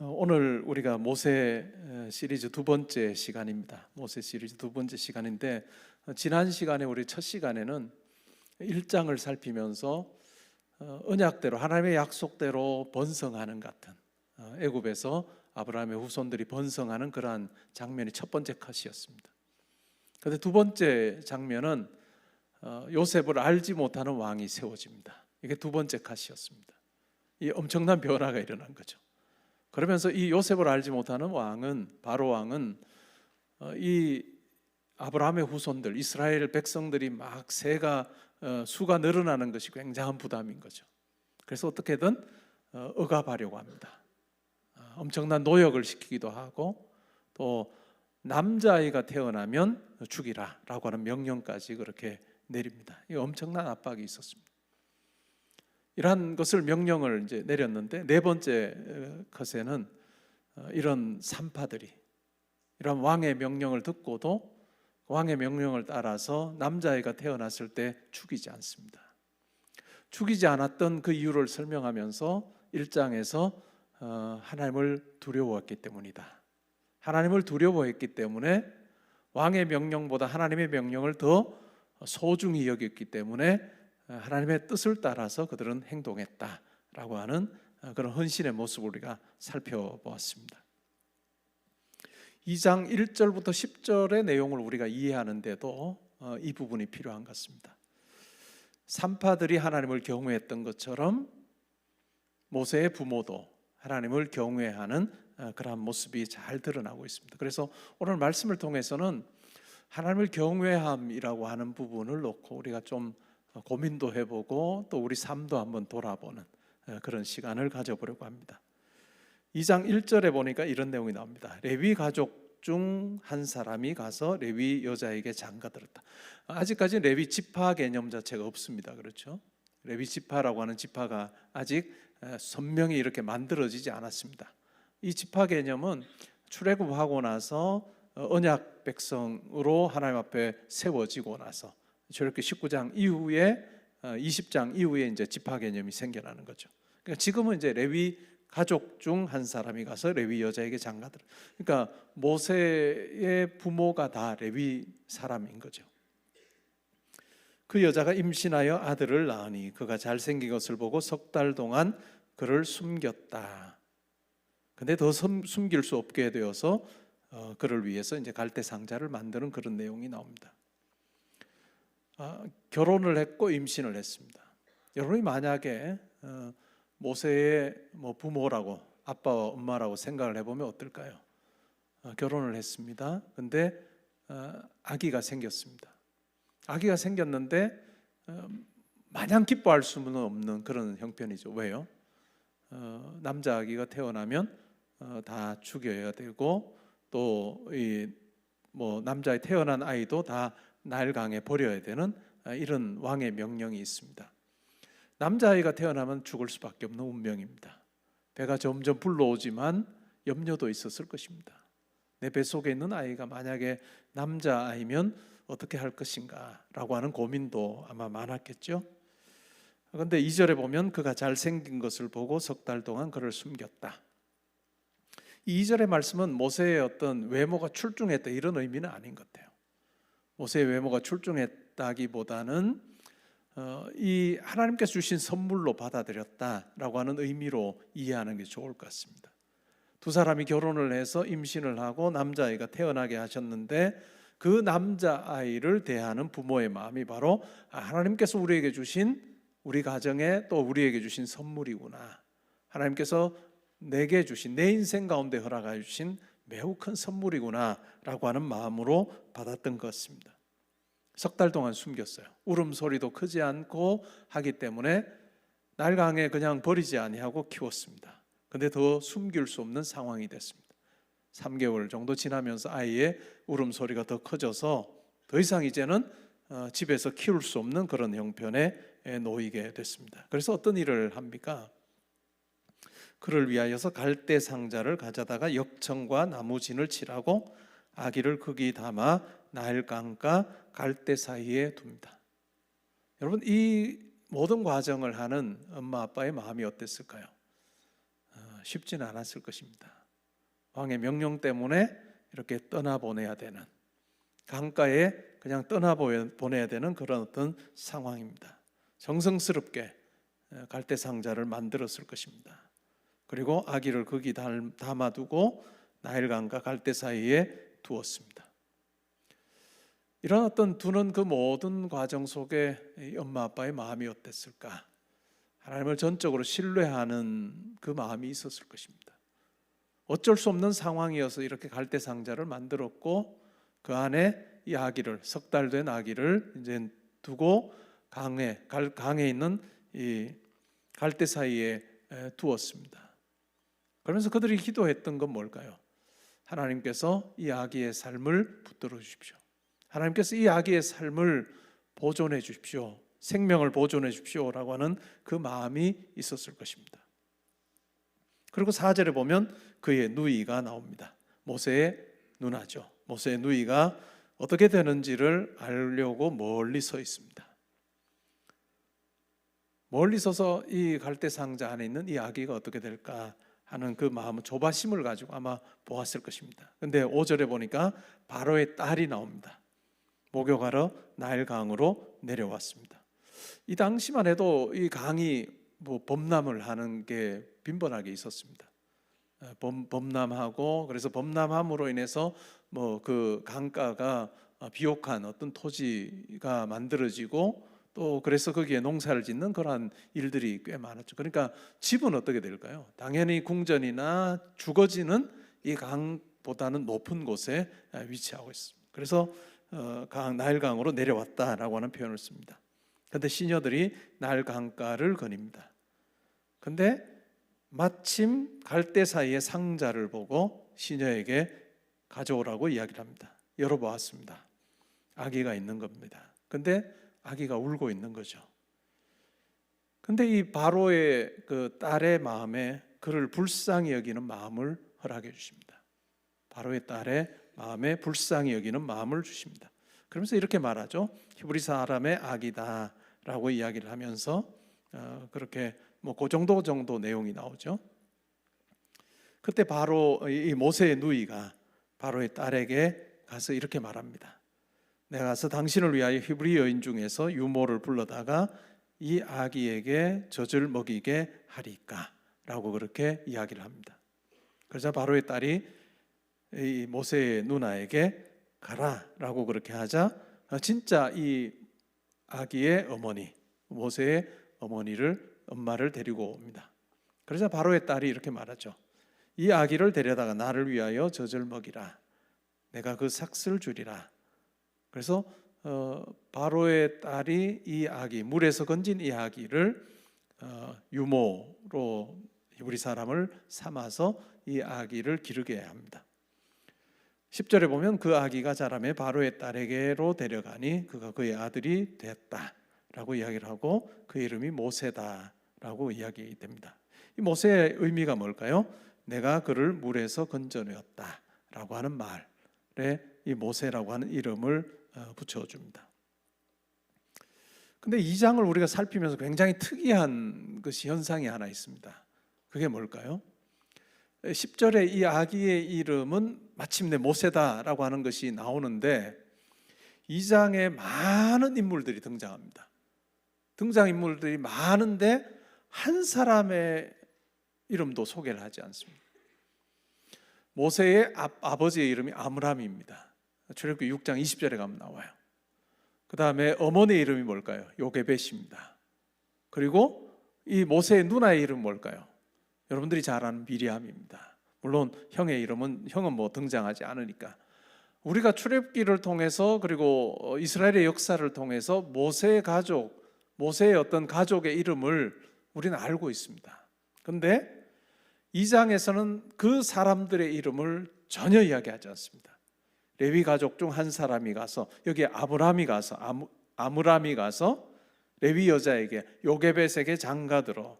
오늘 우리가 모세 시리즈 두 번째 시간입니다. 모세 시리즈 두 번째 시간인데 지난 시간에 우리 첫 시간에는 1장을 살피면서 언약대로 하나님의 약속대로 번성하는 같은 애굽에서 아브라함의 후손들이 번성하는 그러한 장면이 첫 번째 컷이었습니다. 그런데 두 번째 장면은 요셉을 알지 못하는 왕이 세워집니다. 이게 두 번째 컷이었습니다. 이 엄청난 변화가 일어난 거죠. 그러면서 이 요셉을 알지 못하는 왕은, 바로 왕은 이 아브라함의 후손들, 이스라엘 백성들이 막 수가 늘어나는 것이 굉장한 부담인 거죠. 그래서 어떻게든 억압하려고 합니다. 엄청난 노역을 시키기도 하고, 또 남자아이가 태어나면 죽이라 라고 하는 명령까지 그렇게 내립니다. 이 엄청난 압박이 있었습니다. 이러한 것을 명령을 이제 내렸는데, 네 번째 컷에는 이런 산파들이 이런 왕의 명령을 듣고도 왕의 명령을 따라서 남자아이가 태어났을 때 죽이지 않습니다. 죽이지 않았던 그 이유를 설명하면서 1장에서 하나님을 두려워했기 때문이다. 하나님을 두려워했기 때문에 왕의 명령보다 하나님의 명령을 더 소중히 여겼기 때문에 하나님의 뜻을 따라서 그들은 행동했다라고 하는 그런 헌신의 모습을 우리가 살펴보았습니다. 2장 1절부터 10절의 내용을 우리가 이해하는데도 이 부분이 필요한 것 같습니다. 산파들이 하나님을 경외했던 것처럼 모세의 부모도 하나님을 경외하는 그런 모습이 잘 드러나고 있습니다. 그래서 오늘 말씀을 통해서는 하나님을 경외함이라고 하는 부분을 놓고 우리가 좀 고민도 해보고 또 우리 삶도 한번 돌아보는 그런 시간을 가져보려고 합니다. 2장 1절에 보니까 이런 내용이 나옵니다. 레위 가족 중 한 사람이 가서 레위 여자에게 장가들었다. 아직까지 레위 지파 개념 자체가 없습니다. 그렇죠? 레위 지파라고 하는 지파가 아직 선명히 이렇게 만들어지지 않았습니다. 이 지파 개념은 출애굽하고 나서 언약 백성으로 하나님 앞에 세워지고 나서 저렇게 19장 이후에 20장 이후에 이제 지파 개념이 생겨나는 거죠. 그러니까 지금은 이제 레위 가족 중 한 사람이 가서 레위 여자에게 장가들어. 그러니까 모세의 부모가 다 레위 사람인 거죠. 그 여자가 임신하여 아들을 낳으니 그가 잘생긴 것을 보고 석 달 동안 그를 숨겼다. 근데 더 숨길 수 없게 되어서 그를 위해서 이제 갈대 상자를 만드는 그런 내용이 나옵니다. 결혼을 했고 임신을 했습니다. 여러분이 만약에 모세의 부모라고 아빠와 엄마라고 생각을 해보면 어떨까요? 결혼을 했습니다. 근데 아기가 생겼습니다. 아기가 생겼는데 마냥 기뻐할 수는 없는 그런 형편이죠. 왜요? 남자 아기가 태어나면 다 죽여야 되고 또 남자의 태어난 아이도 다 나일강에 버려야 되는 이런 왕의 명령이 있습니다. 남자아이가 태어나면 죽을 수밖에 없는 운명입니다. 배가 점점 불러오지만 염려도 있었을 것입니다. 내 뱃속에 있는 아이가 만약에 남자아이면 어떻게 할 것인가 라고 하는 고민도 아마 많았겠죠. 그런데 2절에 보면 그가 잘생긴 것을 보고 석 달 동안 그를 숨겼다. 이 2절의 말씀은 모세의 어떤 외모가 출중했다 이런 의미는 아닌 것 같아요. 모세의 외모가 출중했다기보다는 이 하나님께서 주신 선물로 받아들였다라고 하는 의미로 이해하는 게 좋을 것 같습니다. 두 사람이 결혼을 해서 임신을 하고 남자아이가 태어나게 하셨는데 그 남자아이를 대하는 부모의 마음이 바로 하나님께서 우리에게 주신 우리 가정에 또 우리에게 주신 선물이구나. 하나님께서 내게 주신 내 인생 가운데 허락해 주신 매우 큰 선물이구나 라고 하는 마음으로 받았던 것 같습니다. 석 달 동안 숨겼어요. 울음소리도 크지 않고 하기 때문에 나일강에 그냥 버리지 아니하고 키웠습니다. 그런데 더 숨길 수 없는 상황이 됐습니다. 3개월 정도 지나면서 아이의 울음소리가 더 커져서 더 이상 이제는 집에서 키울 수 없는 그런 형편에 놓이게 됐습니다. 그래서 어떤 일을 합니까? 그를 위하여서 갈대 상자를 가져다가 역청과 나무진을 칠하고 아기를 거기 담아 나일강과 갈대 사이에 둡니다. 여러분, 이 모든 과정을 하는 엄마 아빠의 마음이 어땠을까요? 쉽지는 않았을 것입니다. 왕의 명령 때문에 이렇게 떠나보내야 되는, 강가에 그냥 떠나보내야 되는 그런 어떤 상황입니다. 정성스럽게 갈대상자를 만들었을 것입니다. 그리고 아기를 거기 담아두고 나일강과 갈대 사이에 두었습니다. 이런 어떤 두는 그 모든 과정 속에 엄마 아빠의 마음이 어땠을까? 하나님을 전적으로 신뢰하는 그 마음이 있었을 것입니다. 어쩔 수 없는 상황이어서 이렇게 갈대 상자를 만들었고 그 안에 이 아기를, 석 달 된 아기를 이제 두고 강에 있는 이 갈대 사이에 두었습니다. 그러면서 그들이 기도했던 건 뭘까요? 하나님께서 이 아기의 삶을 붙들어 주십시오. 하나님께서 이 아기의 삶을 보존해 주십시오. 생명을 보존해 주십시오라고 하는 그 마음이 있었을 것입니다. 그리고 4절에 보면 그의 누이가 나옵니다. 모세의 누나죠. 모세의 누이가 어떻게 되는지를 알려고 멀리 서 있습니다. 멀리 서서 이 갈대 상자 안에 있는 이 아기가 어떻게 될까 하는 그 마음은 조바심을 가지고 아마 보았을 것입니다. 근데 5절에 보니까 바로의 딸이 나옵니다. 목욕하러 나일강으로 내려왔습니다. 이 당시만 해도 이 강이 범람을 하는 게 빈번하게 있었습니다. 범람하고 그래서 범람함으로 인해서 그 강가가 비옥한 어떤 토지가 만들어지고 또 그래서 거기에 농사를 짓는 그러한 일들이 꽤 많았죠. 그러니까 집은 어떻게 될까요? 당연히 궁전이나 주거지는 이 강보다는 높은 곳에 위치하고 있습니다. 그래서 나일강으로 내려왔다라고 하는 표현을 씁니다. 그런데 시녀들이 나일강가를 거닙니다. 그런데 마침 갈대 사이에 상자를 보고 시녀에게 가져오라고 이야기를 합니다. 열어보았습니다. 아기가 있는 겁니다. 그런데 아기가 울고 있는 거죠. 근데 이 바로의 그 딸의 마음에 그를 불쌍히 여기는 마음을 허락해 주십니다. 바로의 딸의 마음에 불쌍히 여기는 마음을 주십니다. 그러면서 이렇게 말하죠. 히브리 사람의 아기다라고 이야기를 하면서 그렇게 그 정도 내용이 나오죠. 그때 바로 이 모세의 누이가 바로의 딸에게 가서 이렇게 말합니다. 내가 가서 당신을 위하여 히브리 여인 중에서 유모를 불러다가 이 아기에게 젖을 먹이게 하리까 라고 그렇게 이야기를 합니다. 그러자 바로의 딸이 이 모세의 누나에게 가라 라고 그렇게 하자 진짜 이 아기의 어머니, 모세의 엄마를 데리고 옵니다. 그러자 바로의 딸이 이렇게 말하죠. 이 아기를 데려다가 나를 위하여 젖을 먹이라. 내가 그 삭슬 주리라. 그래서 바로의 딸이 이 아기, 물에서 건진 이 아기를 유모로 히브리 사람을 삼아서 이 아기를 기르게 합니다. 10절에 보면 그 아기가 자라매 바로의 딸에게로 데려가니 그가 그의 아들이 됐다라고 이야기를 하고 그 이름이 모세다라고 이야기됩니다. 이 모세의 의미가 뭘까요? 내가 그를 물에서 건져내었다라고 하는 말에 이 모세라고 하는 이름을 붙여줍니다. 근데 이 장을 우리가 살피면서 굉장히 특이한 것이 현상이 하나 있습니다. 그게 뭘까요? 10절에 이 아기의 이름은 마침내 모세다라고 하는 것이 나오는데 이 장에 많은 인물들이 등장합니다. 등장인물들이 많은데 한 사람의 이름도 소개를 하지 않습니다. 모세의 아버지의 이름이 아므람입니다. 출애굽기 6장 20절에 가면 나와요. 그 다음에 어머니의 이름이 뭘까요? 요게벳입니다. 그리고 이 모세의 누나의 이름은 뭘까요? 여러분들이 잘 아는 미리암입니다. 물론 형의 이름은 등장하지 않으니까. 우리가 출애굽기를 통해서 그리고 이스라엘의 역사를 통해서 모세의 어떤 가족의 이름을 우리는 알고 있습니다. 그런데 이 장에서는 그 사람들의 이름을 전혀 이야기하지 않습니다. 레위 가족 중 한 사람이 가서 여기에 아므람이 가서 레위 여자에게 요게벳에게 장가들어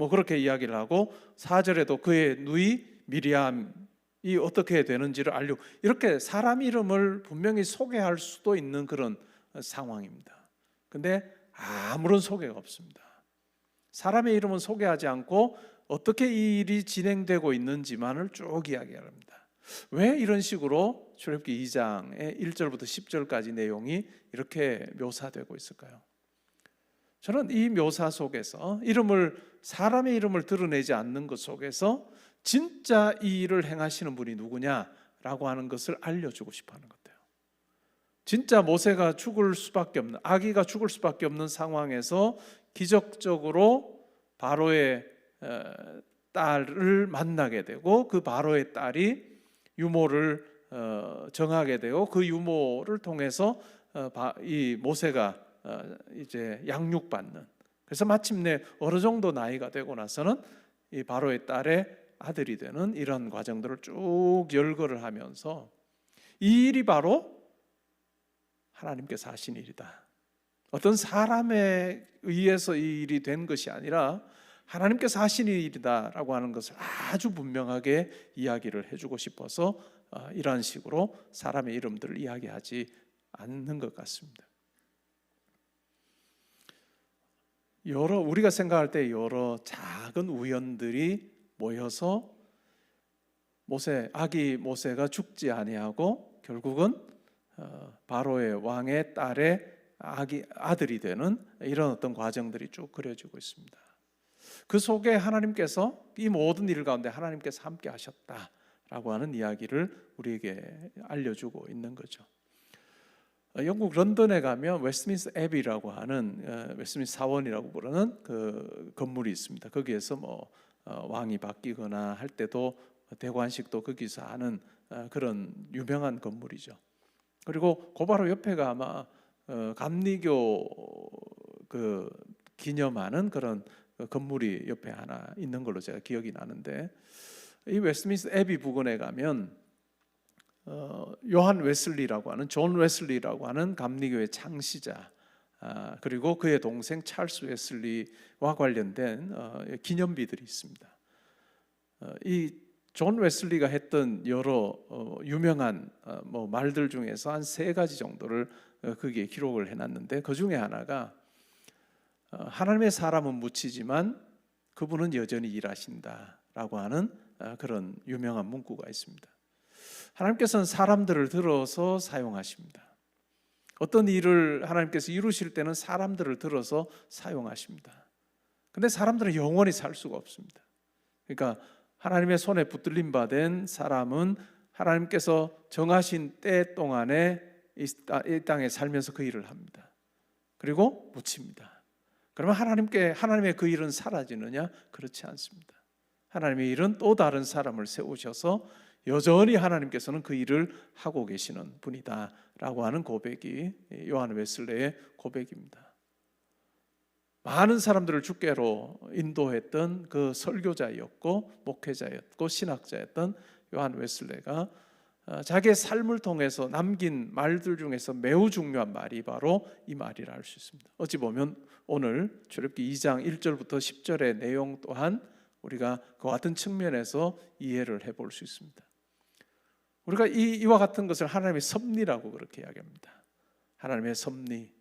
그렇게 이야기를 하고 4절에도 그의 누이 미리암이 어떻게 되는지를 알려고 이렇게 사람 이름을 분명히 소개할 수도 있는 그런 상황입니다. 근데 아무런 소개가 없습니다. 사람의 이름은 소개하지 않고 어떻게 이 일이 진행되고 있는지만을 쭉 이야기합니다. 왜 이런 식으로 출애굽기 2장의 1절부터 10절까지 내용이 이렇게 묘사되고 있을까요? 저는 이 묘사 속에서 사람의 이름을 드러내지 않는 것 속에서 진짜 이 일을 행하시는 분이 누구냐라고 하는 것을 알려주고 싶어 하는 것 같아요. 진짜 모세가 아기가 죽을 수밖에 없는 상황에서 기적적으로 바로의 딸을 만나게 되고, 그 바로의 딸이 유모를 정하게 되고, 그 유모를 통해서 이 모세가 이제 양육받는, 그래서 마침내 어느 정도 나이가 되고 나서는 이 바로의 딸의 아들이 되는 이런 과정들을 쭉 열거를 하면서, 이 일이 바로 하나님께서 하신 일이다. 어떤 사람에 의해서 이 일이 된 것이 아니라 하나님께서 하신 일이다라고 하는 것을 아주 분명하게 이야기를 해주고 싶어서 이러한 식으로 사람의 이름들을 이야기하지 않는 것 같습니다. 우리가 생각할 때 여러 작은 우연들이 모여서 아기 모세가 죽지 아니하고 결국은 바로의 왕의 딸의 아들이 되는 이런 어떤 과정들이 쭉 그려지고 있습니다. 그 속에 하나님께서 이 모든 일 가운데 하나님께서 함께 하셨다라고 하는 이야기를 우리에게 알려주고 있는 거죠. 영국 런던에 가면 웨스트민스터 애비라고 하는 웨스트민스터 사원이라고 부르는 그 건물이 있습니다. 거기에서 왕이 바뀌거나 할 때도 대관식도 거기서 하는 그런 유명한 건물이죠. 그리고 그 바로 옆에가 아마 감리교 그 기념하는 그런 건물이 옆에 하나 있는 걸로 제가 기억이 나는데, 이 웨스트민스터 애비 부근에 가면 존 웨슬리라고 하는 감리교의 창시자, 그리고 그의 동생 찰스 웨슬리와 관련된 기념비들이 있습니다. 이 존 웨슬리가 했던 여러 유명한 말들 중에서 한 3가지 정도를 거기에 기록을 해놨는데, 그 중에 하나가 하나님의 사람은 묻히지만 그분은 여전히 일하신다라고 하는 그런 유명한 문구가 있습니다. 하나님께서는 사람들을 들어서 사용하십니다. 어떤 일을 하나님께서 이루실 때는 사람들을 들어서 사용하십니다. 근데 사람들은 영원히 살 수가 없습니다. 그러니까 하나님의 손에 붙들림 받은 사람은 하나님께서 정하신 때 동안에 이 땅에 살면서 그 일을 합니다. 그리고 묻힙니다. 그러면 하나님의 그 일은 사라지느냐? 그렇지 않습니다. 하나님의 일은 또 다른 사람을 세우셔서 여전히 하나님께서는 그 일을 하고 계시는 분이다라고 하는 고백이 요한 웨슬레의 고백입니다. 많은 사람들을 주께로 인도했던 그 설교자였고 목회자였고 신학자였던 요한 웨슬레가 자기의 삶을 통해서 남긴 말들 중에서 매우 중요한 말이 바로 이 말이라 할 수 있습니다. 어찌 보면 오늘 출애굽기 2장 1절부터 10절의 내용 또한 우리가 그 같은 측면에서 이해를 해볼 수 있습니다. 우리가 이와 같은 것을 하나님의 섭리라고 그렇게 이야기합니다. 하나님의 섭리,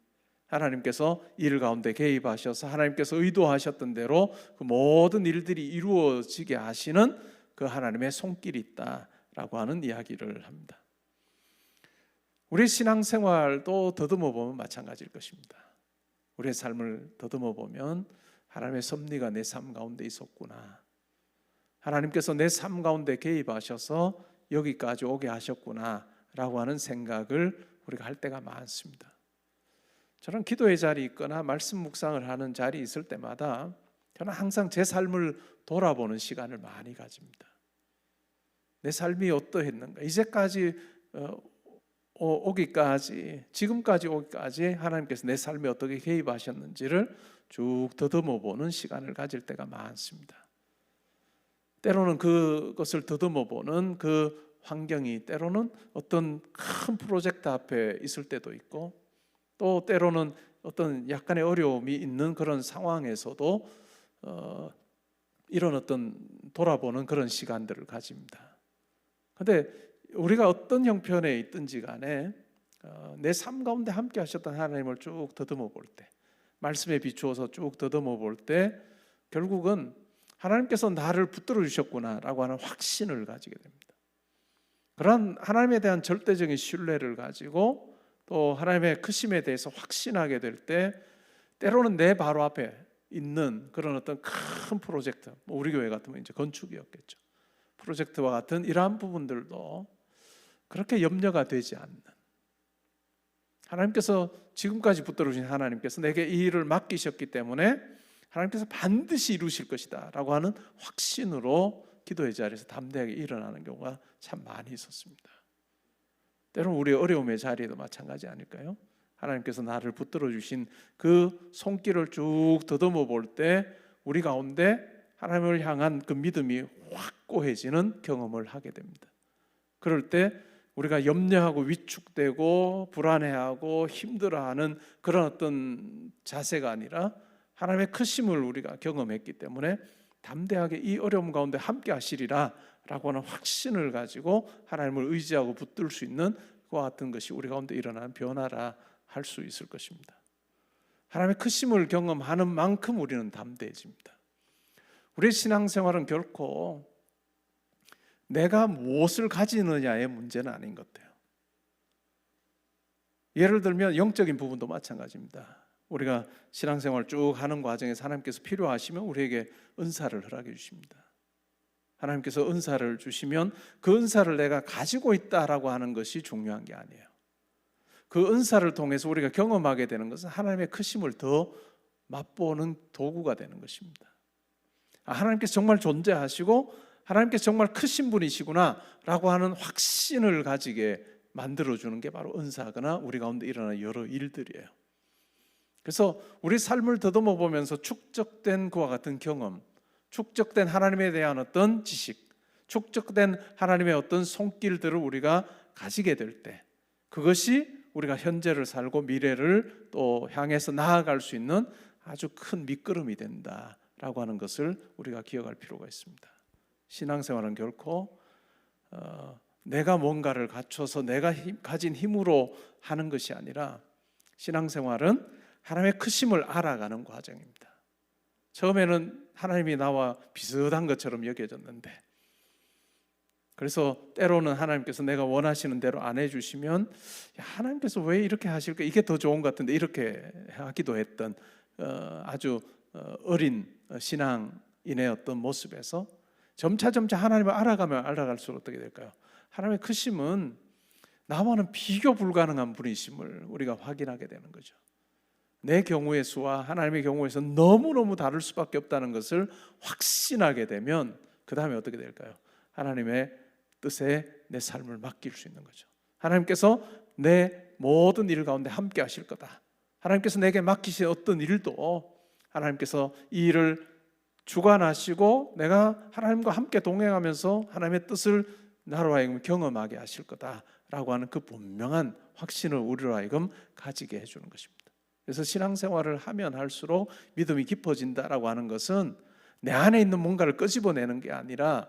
하나님께서 일 가운데 개입하셔서 하나님께서 의도하셨던 대로 그 모든 일들이 이루어지게 하시는 그 하나님의 손길이 있다라고 하는 이야기를 합니다. 우리의 신앙생활도 더듬어 보면 마찬가지일 것입니다. 우리의 삶을 더듬어 보면 하나님의 섭리가 내 삶 가운데 있었구나, 하나님께서 내 삶 가운데 개입하셔서 여기까지 오게 하셨구나 라고 하는 생각을 우리가 할 때가 많습니다. 저는 기도의 자리 있거나 말씀 묵상을 하는 자리 있을 때마다 저는 항상 제 삶을 돌아보는 시간을 많이 가집니다. 내 삶이 어떠했는가, 이제까지 지금까지 오기까지 하나님께서 내 삶에 어떻게 개입하셨는지를 쭉 더듬어 보는 시간을 가질 때가 많습니다. 때로는 그것을 더듬어 보는 그 환경이 때로는 어떤 큰 프로젝트 앞에 있을 때도 있고, 또 때로는 어떤 약간의 어려움이 있는 그런 상황에서도 이런 어떤 돌아보는 그런 시간들을 가집니다. 그런데 우리가 어떤 형편에 있든지 간에 내 삶 가운데 함께 하셨던 하나님을 쭉 더듬어 볼 때, 말씀에 비추어서 쭉 더듬어 볼 때 결국은 하나님께서 나를 붙들어 주셨구나라고 하는 확신을 가지게 됩니다. 그런 하나님에 대한 절대적인 신뢰를 가지고 또 하나님의 크심에 대해서 확신하게 될 때, 때로는 내 바로 앞에 있는 그런 어떤 큰 프로젝트, 우리 교회 같으면 이제 건축이었겠죠. 프로젝트와 같은 이러한 부분들도 그렇게 염려가 되지 않는, 하나님께서 지금까지 붙들어 주신 하나님께서 내게 이 일을 맡기셨기 때문에 하나님께서 반드시 이루실 것이다 라고 하는 확신으로 기도의 자리에서 담대하게 일어나는 경우가 참 많이 있었습니다. 때로는 우리 어려움의 자리에도 마찬가지 아닐까요? 하나님께서 나를 붙들어 주신 그 손길을 쭉 더듬어 볼 때 우리 가운데 하나님을 향한 그 믿음이 확고해지는 경험을 하게 됩니다. 그럴 때 우리가 염려하고 위축되고 불안해하고 힘들어하는 그런 어떤 자세가 아니라 하나님의 크심을 우리가 경험했기 때문에 담대하게 이 어려움 가운데 함께 하시리라 라고 하는 확신을 가지고 하나님을 의지하고 붙들 수 있는 그와 같은 것이 우리 가운데 일어나는 변화라 할 수 있을 것입니다. 하나님의 크심을 경험하는 만큼 우리는 담대해집니다. 우리의 신앙생활은 결코 내가 무엇을 가지느냐의 문제는 아닌 것 같아요. 예를 들면 영적인 부분도 마찬가지입니다. 우리가 신앙생활 쭉 하는 과정에서 하나님께서 필요하시면 우리에게 은사를 허락해 주십니다. 하나님께서 은사를 주시면 그 은사를 내가 가지고 있다라고 하는 것이 중요한 게 아니에요. 그 은사를 통해서 우리가 경험하게 되는 것은 하나님의 크심을 더 맛보는 도구가 되는 것입니다. 하나님께서 정말 존재하시고 하나님께서 정말 크신 분이시구나 라고 하는 확신을 가지게 만들어주는 게 바로 은사거나 우리 가운데 일어나는 여러 일들이에요. 그래서 우리 삶을 더듬어 보면서 축적된 그와 같은 경험, 축적된 하나님에 대한 어떤 지식, 축적된 하나님의 어떤 손길들을 우리가 가지게 될 때, 그것이 우리가 현재를 살고 미래를 또 향해서 나아갈 수 있는 아주 큰 밑거름이 된다라고 하는 것을 우리가 기억할 필요가 있습니다. 신앙생활은 결코 내가 뭔가를 갖춰서 내가 가진 힘으로 하는 것이 아니라 신앙생활은 하나님의 크심을 알아가는 과정입니다. 처음에는 하나님이 나와 비슷한 것처럼 여겨졌는데, 그래서 때로는 하나님께서 내가 원하시는 대로 안 해주시면 하나님께서 왜 이렇게 하실까, 이게 더 좋은 것 같은데 이렇게 하기도 했던 아주 어린 신앙인의 어떤 모습에서 점차 하나님을 알아가면 알아갈수록 어떻게 될까요? 하나님의 크심은 나와는 비교 불가능한 분이심을 우리가 확인하게 되는 거죠. 내 경우의 수와 하나님의 경우에서 너무너무 다를 수밖에 없다는 것을 확신하게 되면 그 다음에 어떻게 될까요? 하나님의 뜻에 내 삶을 맡길 수 있는 거죠. 하나님께서 내 모든 일 가운데 함께 하실 거다. 하나님께서 내게 맡기신 어떤 일도 하나님께서 이 일을 주관하시고 내가 하나님과 함께 동행하면서 하나님의 뜻을 나로 하여금 경험하게 하실 거다라고 하는 그 분명한 확신을 우리로 하여금 가지게 해주는 것입니다. 그래서 신앙생활을 하면 할수록 믿음이 깊어진다라고 하는 것은 내 안에 있는 뭔가를 끄집어내는 게 아니라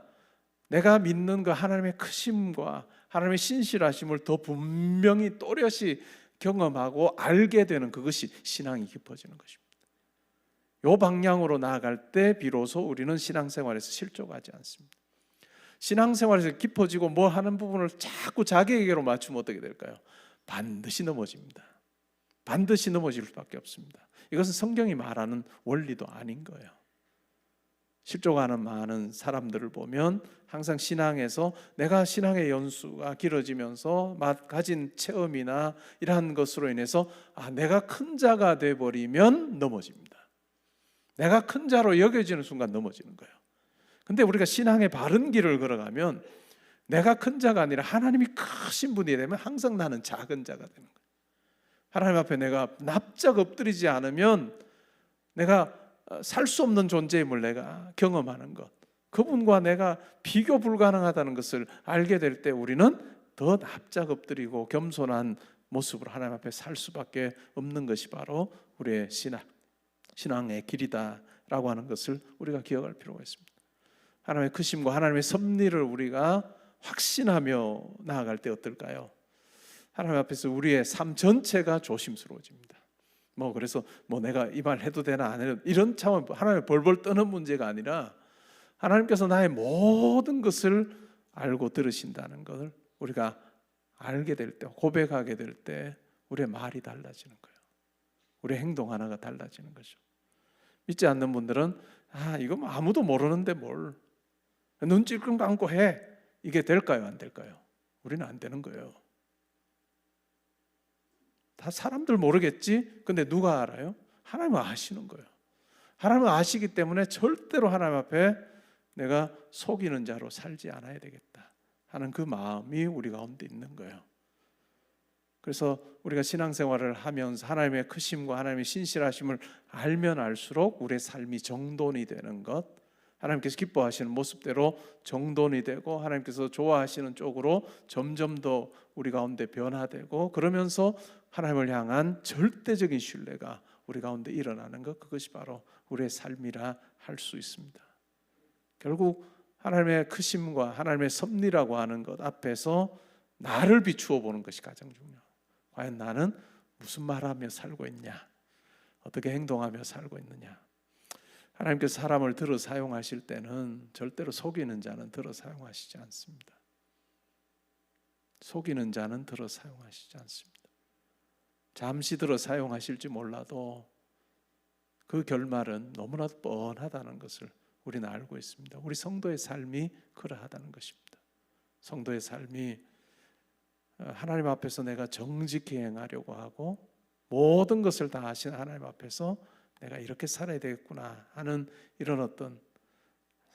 내가 믿는 그 하나님의 크심과 하나님의 신실하심을 더 분명히 또렷이 경험하고 알게 되는 그것이 신앙이 깊어지는 것입니다. 이 방향으로 나아갈 때 비로소 우리는 신앙생활에서 실족하지 않습니다. 신앙생활에서 깊어지고 뭐 하는 부분을 자꾸 자기에게로 맞추면 어떻게 될까요? 반드시 넘어집니다. 반드시 넘어질 수밖에 없습니다. 이것은 성경이 말하는 원리도 아닌 거예요. 실족하는 많은 사람들을 보면 항상 신앙에서 내가 신앙의 연수가 길어지면서 가진 체험이나 이러한 것으로 인해서 내가 큰 자가 돼버리면 넘어집니다. 내가 큰 자로 여겨지는 순간 넘어지는 거예요. 근데 우리가 신앙의 바른 길을 걸어가면 내가 큰 자가 아니라 하나님이 크신 분이 되면 항상 나는 작은 자가 되는 거예요. 하나님 앞에 내가 납작 엎드리지 않으면 내가 살 수 없는 존재임을 내가 경험하는 것, 그분과 내가 비교 불가능하다는 것을 알게 될 때 우리는 더 납작 엎드리고 겸손한 모습으로 하나님 앞에 살 수밖에 없는 것이 바로 우리의 신앙의 길이다라고 하는 것을 우리가 기억할 필요가 있습니다. 하나님의 크심과 하나님의 섭리를 우리가 확신하며 나아갈 때 어떨까요? 하나님 앞에서 우리의 삶 전체가 조심스러워집니다. 그래서 내가 이 말 해도 되나 안 해도 이런 차원 하나님의 벌벌 떠는 문제가 아니라 하나님께서 나의 모든 것을 알고 들으신다는 것을 우리가 알게 될 때, 고백하게 될 때 우리의 말이 달라지는 거예요. 우리의 행동 하나가 달라지는 거죠. 믿지 않는 분들은 이거 뭐 아무도 모르는데 뭘 눈 찔끔 감고 해. 이게 될까요? 안 될까요? 우리는 안 되는 거예요. 다 사람들 모르겠지? 근데 누가 알아요? 하나님은 아시는 거예요. 하나님은 아시기 때문에 절대로 하나님 앞에 내가 속이는 자로 살지 않아야 되겠다 하는 그 마음이 우리 가운데 있는 거예요. 그래서 우리가 신앙생활을 하면서 하나님의 크심과 하나님의 신실하심을 알면 알수록 우리의 삶이 정돈이 되는 것, 하나님께서 기뻐하시는 모습대로 정돈이 되고 하나님께서 좋아하시는 쪽으로 점점 더 우리 가운데 변화되고, 그러면서 하나님을 향한 절대적인 신뢰가 우리 가운데 일어나는 것, 그것이 바로 우리의 삶이라 할 수 있습니다. 결국 하나님의 크심과 하나님의 섭리라고 하는 것 앞에서 나를 비추어 보는 것이 가장 중요해요. 과연 나는 무슨 말하며 살고 있냐? 어떻게 행동하며 살고 있느냐? 하나님께서 사람을 들어 사용하실 때는 절대로 속이는 자는 들어 사용하시지 않습니다. 속이는 자는 들어 사용하시지 않습니다. 잠시 들어 사용하실지 몰라도 그 결말은 너무나도 뻔하다는 것을 우리는 알고 있습니다. 우리 성도의 삶이 그러하다는 것입니다. 성도의 삶이 하나님 앞에서 내가 정직히 행하려고 하고 모든 것을 다 아신 하나님 앞에서 내가 이렇게 살아야 되겠구나 하는 이런 어떤,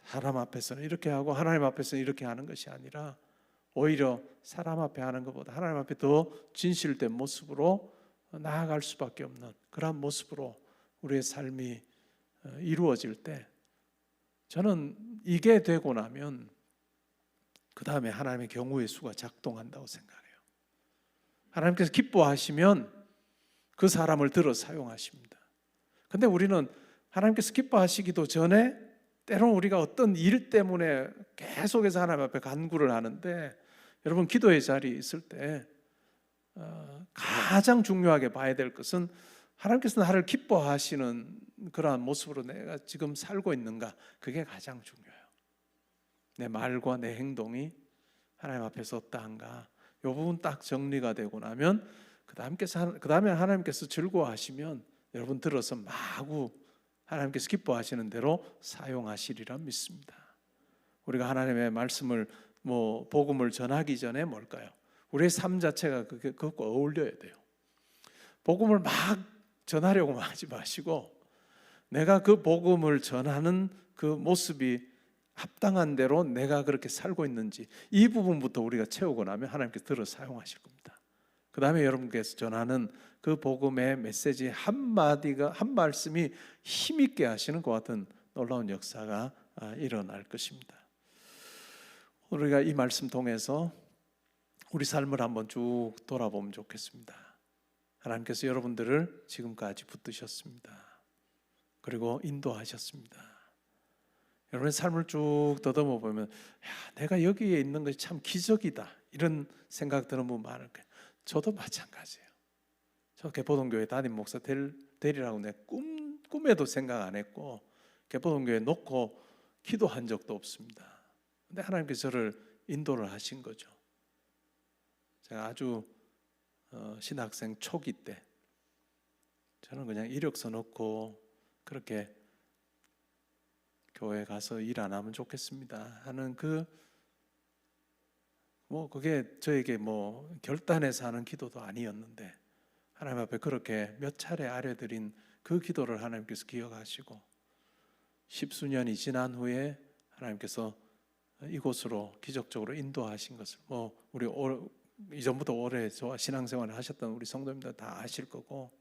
사람 앞에서는 이렇게 하고 하나님 앞에서는 이렇게 하는 것이 아니라 오히려 사람 앞에 하는 것보다 하나님 앞에 더 진실된 모습으로 나아갈 수밖에 없는 그런 모습으로 우리의 삶이 이루어질 때, 저는 이게 되고 나면 그 다음에 하나님의 경우의 수가 작동한다고 생각해요. 하나님께서 기뻐하시면 그 사람을 들어 사용하십니다. 근데 우리는 하나님께서 기뻐하시기도 전에 때로는 우리가 어떤 일 때문에 계속해서 하나님 앞에 간구를 하는데, 여러분 기도의 자리에 있을 때 가장 중요하게 봐야 될 것은 하나님께서 나를 기뻐하시는 그러한 모습으로 내가 지금 살고 있는가, 그게 가장 중요해요. 내 말과 내 행동이 하나님 앞에서 어떠한가, 이 부분 딱 정리가 되고 나면 그 다음에 하나님께서 즐거워하시면 여러분 들어서 마구 하나님께서 기뻐하시는 대로 사용하시리라 믿습니다. 우리가 하나님의 말씀을 복음을 전하기 전에 뭘까요? 우리의 삶 자체가 그것과 어울려야 돼요. 복음을 막 전하려고 하지 마시고 내가 그 복음을 전하는 그 모습이 합당한 대로 내가 그렇게 살고 있는지, 이 부분부터 우리가 채우고 나면 하나님께서 들어 사용하실 겁니다. 그 다음에 여러분께서 전하는 그 복음의 메시지 한마디가, 한 말씀이 힘있게 하시는 것 같은 놀라운 역사가 일어날 것입니다. 우리가 이 말씀 통해서 우리 삶을 한번 쭉 돌아보면 좋겠습니다. 하나님께서 여러분들을 지금까지 붙드셨습니다. 그리고 인도하셨습니다. 여러분의 삶을 쭉 더듬어 보면 내가 여기에 있는 것이 참 기적이다, 이런 생각 드는 분 많을 거예요. 저도 마찬가지예요. 저 개포동교회 담임 목사 되리라고 내 꿈에도 생각 안 했고 개포동교회 놓고 기도한 적도 없습니다. 근데 하나님께서 저를 인도를 하신 거죠. 제가 아주 신학생 초기 때 저는 그냥 이력서 넣고 그렇게 교회 가서 일 안 하면 좋겠습니다 하는 그게 저에게 결단해서 하는 기도도 아니었는데, 하나님 앞에 그렇게 몇 차례 아뢰드린 그 기도를 하나님께서 기억하시고 10수년이 지난 후에 하나님께서 이곳으로 기적적으로 인도하신 것을 우리 이전부터 오래 저와 신앙생활을 하셨던 우리 성도님들 다 아실 거고,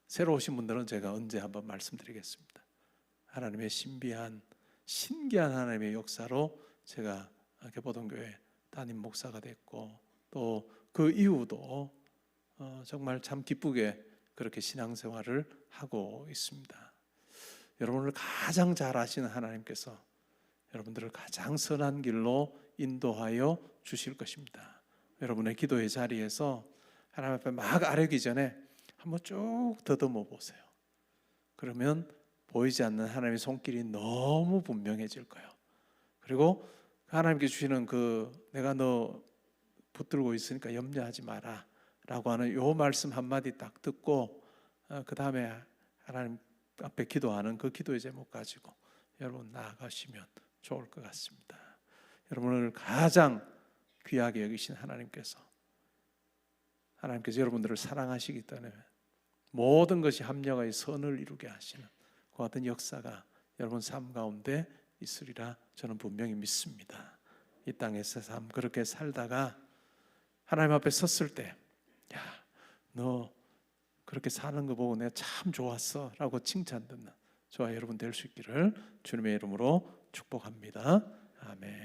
새로 오신 분들은 제가 언제 한번 말씀드리겠습니다. 하나님의 신기한 하나님의 역사로 제가 개포동교회 담임 목사가 됐고, 또 그 이후도 정말 참 기쁘게 그렇게 신앙생활을 하고 있습니다. 여러분을 가장 잘 아시는 하나님께서 여러분들을 가장 선한 길로 인도하여 주실 것입니다. 여러분의 기도의 자리에서 하나님 앞에 막 아뢰기 전에 한번 쭉 더듬어 보세요. 그러면 보이지 않는 하나님의 손길이 너무 분명해질 거예요. 그리고 하나님께 주시는 그 내가 너 붙들고 있으니까 염려하지 마라 라고 하는 요 말씀 한마디 딱 듣고 그 다음에 하나님 앞에 기도하는 그 기도의 제목 가지고 여러분 나아가시면 좋을 것 같습니다. 여러분을 가장 귀하게 여기신 하나님께서 여러분들을 사랑하시기 때문에 모든 것이 합력하여 선을 이루게 하시는 그 같은 역사가 여러분 삶 가운데 있으리라 저는 분명히 믿습니다. 이 땅에서 삶 그렇게 살다가 하나님 앞에 섰을 때, 야, 너 그렇게 사는 거 보고 내가 참 좋았어 라고 칭찬 듣는 저와 여러분 될 수 있기를 주님의 이름으로 축복합니다. 아멘.